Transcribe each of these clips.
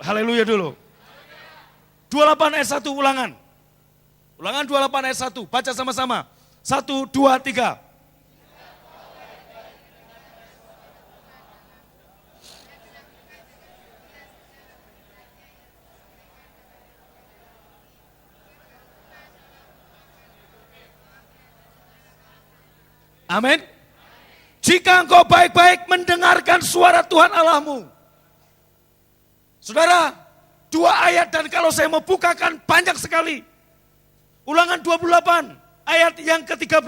haleluya dulu. 28 ayat 1 ulangan. Ulangan 28 ayat 1, baca sama-sama. 1, 2, 3. Amin. Jika engkau baik-baik mendengarkan suara Tuhan Allahmu. Saudara, 2 ayat dan kalau saya mau bukakan banyak sekali. Ulangan 28 ayat yang ke-13.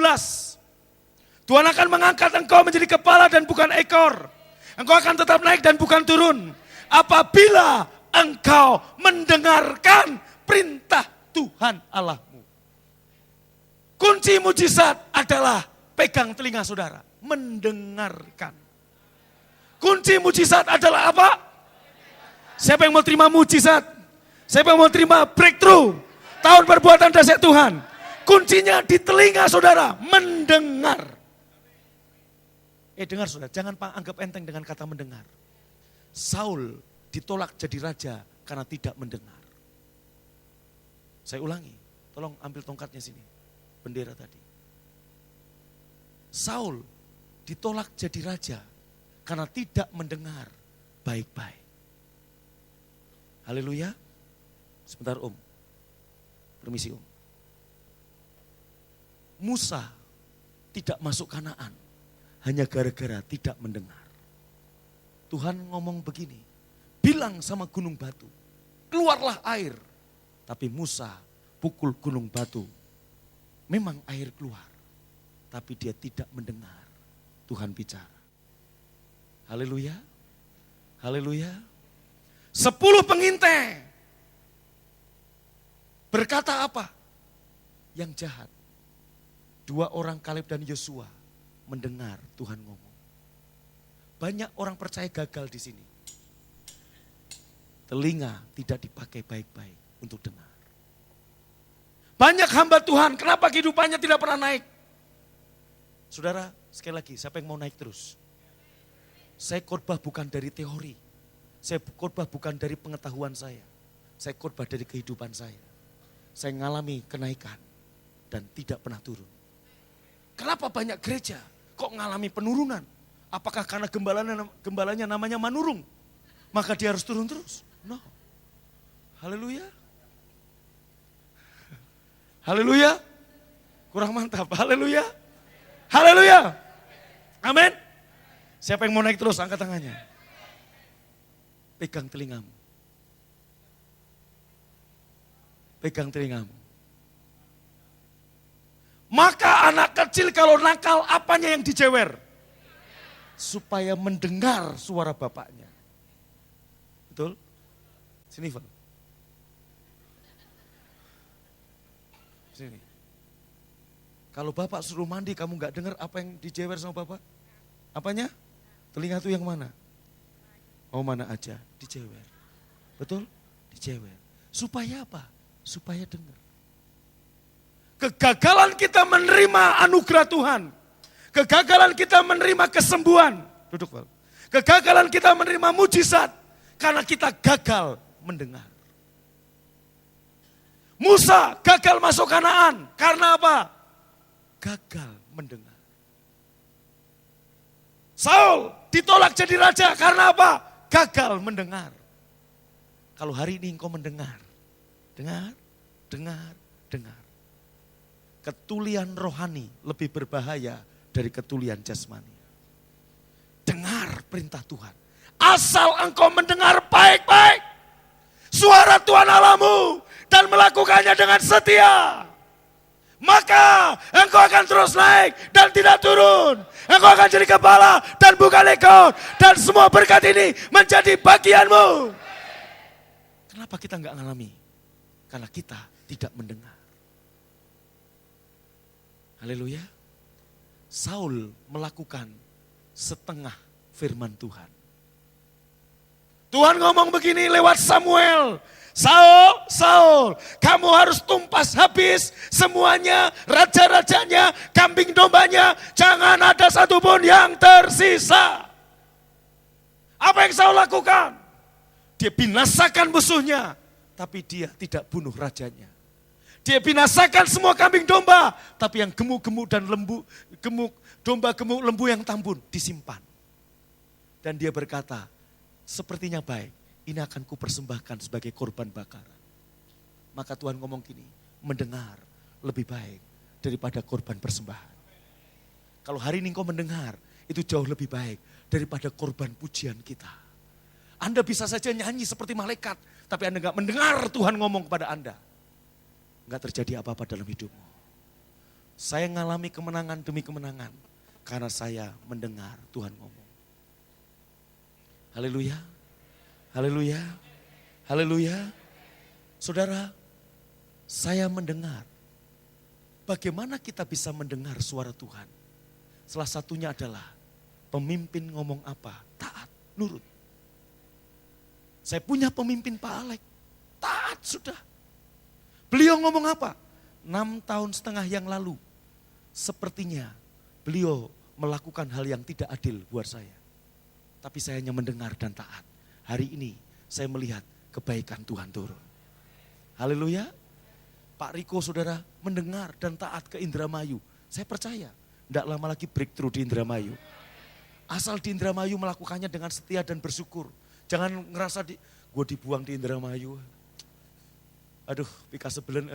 Tuhan akan mengangkat engkau menjadi kepala dan bukan ekor. Engkau akan tetap naik dan bukan turun. Apabila engkau mendengarkan perintah Tuhan Allahmu. Kunci mujizat adalah pegang telinga saudara, mendengarkan. Kunci mujizat adalah apa? Siapa yang mau terima mujizat? Siapa yang mau terima breakthrough? Tahun perbuatan dahsyat Tuhan. Kuncinya di telinga saudara, mendengar. Dengar saudara, jangan anggap enteng dengan kata mendengar. Saul ditolak jadi raja karena tidak mendengar. Saya ulangi, tolong ambil tongkatnya sini, bendera tadi. Saul ditolak jadi raja karena tidak mendengar baik-baik. Haleluya. Sebentar Om. Permisi Om. Musa tidak masuk Kanaan hanya gara-gara tidak mendengar. Tuhan ngomong begini, bilang sama gunung batu, keluarlah air. Tapi Musa pukul gunung batu, memang air keluar. Tapi dia tidak mendengar Tuhan bicara. Haleluya. Haleluya. 10 pengintai berkata apa? Yang jahat. 2 orang Kaleb dan Yosua mendengar Tuhan ngomong. Banyak orang percaya gagal di sini. Telinga tidak dipakai baik-baik untuk dengar. Banyak hamba Tuhan, kenapa kehidupannya tidak pernah naik? Saudara, sekali lagi, siapa yang mau naik terus? Saya khotbah bukan dari teori. Saya khotbah bukan dari pengetahuan saya. Saya khotbah dari kehidupan saya. Saya mengalami kenaikan dan tidak pernah turun. Kenapa banyak gereja kok mengalami penurunan? Apakah karena gembalanya namanya Manurung? Maka dia harus turun terus? No. Haleluya. Haleluya. Kurang mantap. Haleluya. Haleluya. Amin. Siapa yang mau naik terus angkat tangannya. Pegang telingamu. Pegang telingamu. Maka anak kecil kalau nakal apanya yang dijewer? Supaya mendengar suara bapaknya. Betul? Sini Val. Sini. Kalau bapak suruh mandi, kamu gak dengar apa yang dijewer sama bapak? Apanya? Telinga itu yang mana? Oh mana aja, dijewer. Betul? Dijewer. Supaya apa? Supaya dengar. Kegagalan kita menerima anugerah Tuhan. Kegagalan kita menerima kesembuhan. Duduk Pak. Kegagalan kita menerima mujizat. Karena kita gagal mendengar. Musa gagal masuk Kanaan. Karena apa? Gagal mendengar. Saul ditolak jadi raja karena apa? Gagal mendengar. Kalau hari ini engkau mendengar, dengar. Ketulian rohani lebih berbahaya dari ketulian jasmani. Dengar perintah Tuhan. Asal engkau mendengar baik-baik suara Tuhan Allahmu dan melakukannya dengan setia. Maka engkau akan terus naik dan tidak turun. Engkau akan jadi kepala dan bukan ekor. Dan semua berkat ini menjadi bagianmu. Kenapa kita enggak ngalami? Karena kita tidak mendengar. Haleluya. Saul melakukan setengah firman Tuhan. Tuhan ngomong begini lewat Samuel. Saul, kamu harus tumpas habis semuanya, raja-rajanya, kambing dombanya, jangan ada satupun yang tersisa. Apa yang Saul lakukan? Dia binasakan musuhnya, tapi dia tidak bunuh rajanya. Dia binasakan semua kambing domba, tapi yang gemuk-gemuk dan lembu, domba gemuk lembu yang tambun disimpan. Dan dia berkata, sepertinya baik, ini akan kupersembahkan sebagai korban bakaran. Maka Tuhan ngomong gini, mendengar lebih baik daripada korban persembahan. Kalau hari ini engkau mendengar, itu jauh lebih baik daripada korban pujian kita. Anda bisa saja nyanyi seperti malaikat, tapi Anda enggak mendengar Tuhan ngomong kepada Anda. Enggak terjadi apa-apa dalam hidupmu. Saya mengalami kemenangan demi kemenangan, karena saya mendengar Tuhan ngomong. Haleluya, haleluya, haleluya. Saudara, saya mendengar. Bagaimana kita bisa mendengar suara Tuhan? Salah satunya adalah pemimpin ngomong apa, taat, nurut. Saya punya pemimpin Pak Alek, taat sudah. Beliau ngomong apa? 6,5 tahun yang lalu, sepertinya beliau melakukan hal yang tidak adil buat saya. Tapi saya hanya mendengar dan taat. Hari ini saya melihat kebaikan Tuhan turun. Haleluya. Pak Riko saudara mendengar dan taat ke Indramayu. Saya percaya, tidak lama lagi breakthrough di Indramayu. Asal di Indramayu melakukannya dengan setia dan bersyukur. Jangan ngerasa gue dibuang di Indramayu. Aduh, pika sebelen.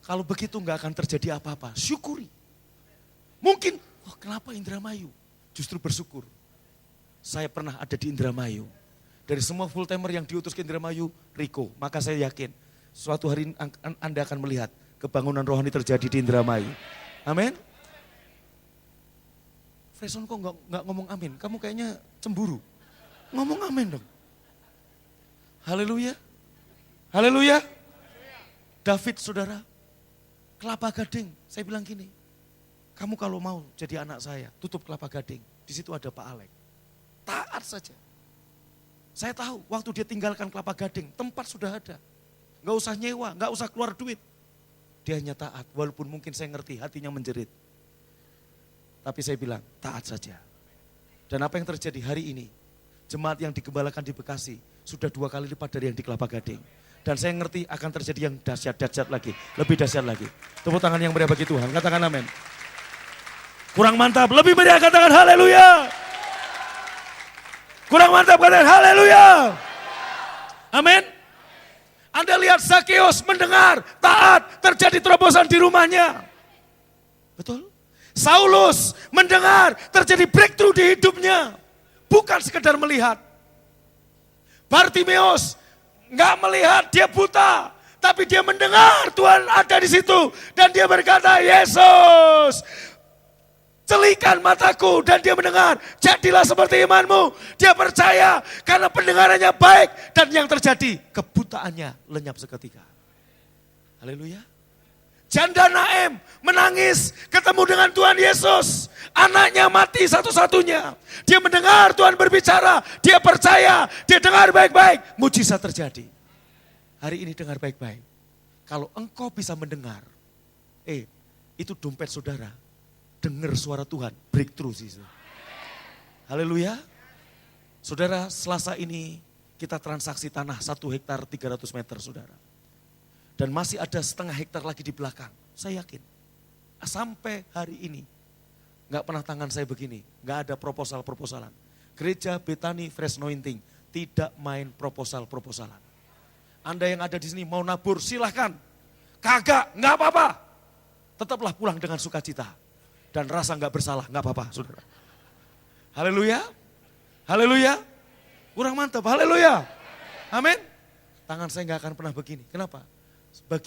Kalau begitu nggak akan terjadi apa-apa. Syukuri. Mungkin, kenapa Indramayu? Justru bersyukur. Saya pernah ada di Indramayu. Dari semua full timer yang diutus ke Indramayu, Riko. Maka saya yakin, suatu hari Anda akan melihat kebangunan rohani terjadi di Indramayu. Amin. Freson kok nggak ngomong amin? Kamu kayaknya cemburu. Ngomong amin dong. Haleluya. Haleluya. David saudara, Kelapa Gading, saya bilang gini, kamu kalau mau jadi anak saya, tutup Kelapa Gading. Di situ ada Pak Alek. Taat saja. Saya tahu waktu dia tinggalkan Kelapa Gading, tempat sudah ada. Nggak usah nyewa, nggak usah keluar duit. Dia hanya taat, walaupun mungkin saya ngerti hatinya menjerit. Tapi saya bilang, taat saja. Dan apa yang terjadi hari ini, jemaat yang digembalakan di Bekasi, sudah 2 kali lipat dari yang di Kelapa Gading. Dan saya ngerti akan terjadi yang dahsyat lagi, lebih dahsyat lagi. Tepuk tangan yang meriah bagi Tuhan, katakan amin. Kurang mantap, lebih meriah katakan haleluya. Kurang mantap katakan haleluya. Amin. Anda lihat Zakeus mendengar, taat, terjadi terobosan di rumahnya. Betul? Saulus mendengar, terjadi breakthrough di hidupnya. Bukan sekedar melihat. Bartimeus nggak melihat, dia buta. Tapi dia mendengar Tuhan ada di situ. Dan dia berkata, Yesus, celikan mataku. Dan dia mendengar, jadilah seperti imanmu. Dia percaya karena pendengarannya baik. Dan yang terjadi, kebutaannya lenyap seketika. Haleluya. Janda Naem menangis ketemu dengan Tuhan Yesus. Anaknya mati satu-satunya. Dia mendengar Tuhan berbicara. Dia percaya, dia dengar baik-baik. Mujizat terjadi. Hari ini dengar baik-baik. Kalau engkau bisa mendengar. Itu dompet saudara. Dengar suara Tuhan, breakthrough sih. Haleluya. Saudara, Selasa ini kita transaksi tanah 1 hektar 300 meter saudara. Dan masih ada 0,5 hektar lagi di belakang. Saya yakin. Sampai hari ini. Gak pernah tangan saya begini. Gak ada proposal-proposalan. Gereja Bethany Fresh Anointing tidak main proposal-proposalan. Anda yang ada di sini mau nabur silahkan. Kagak, gak apa-apa. Tetaplah pulang dengan sukacita. Dan rasa gak bersalah, gak apa-apa saudara. Haleluya. Haleluya. Kurang mantap, haleluya. Amin. Tangan saya gak akan pernah begini. Kenapa? Bagian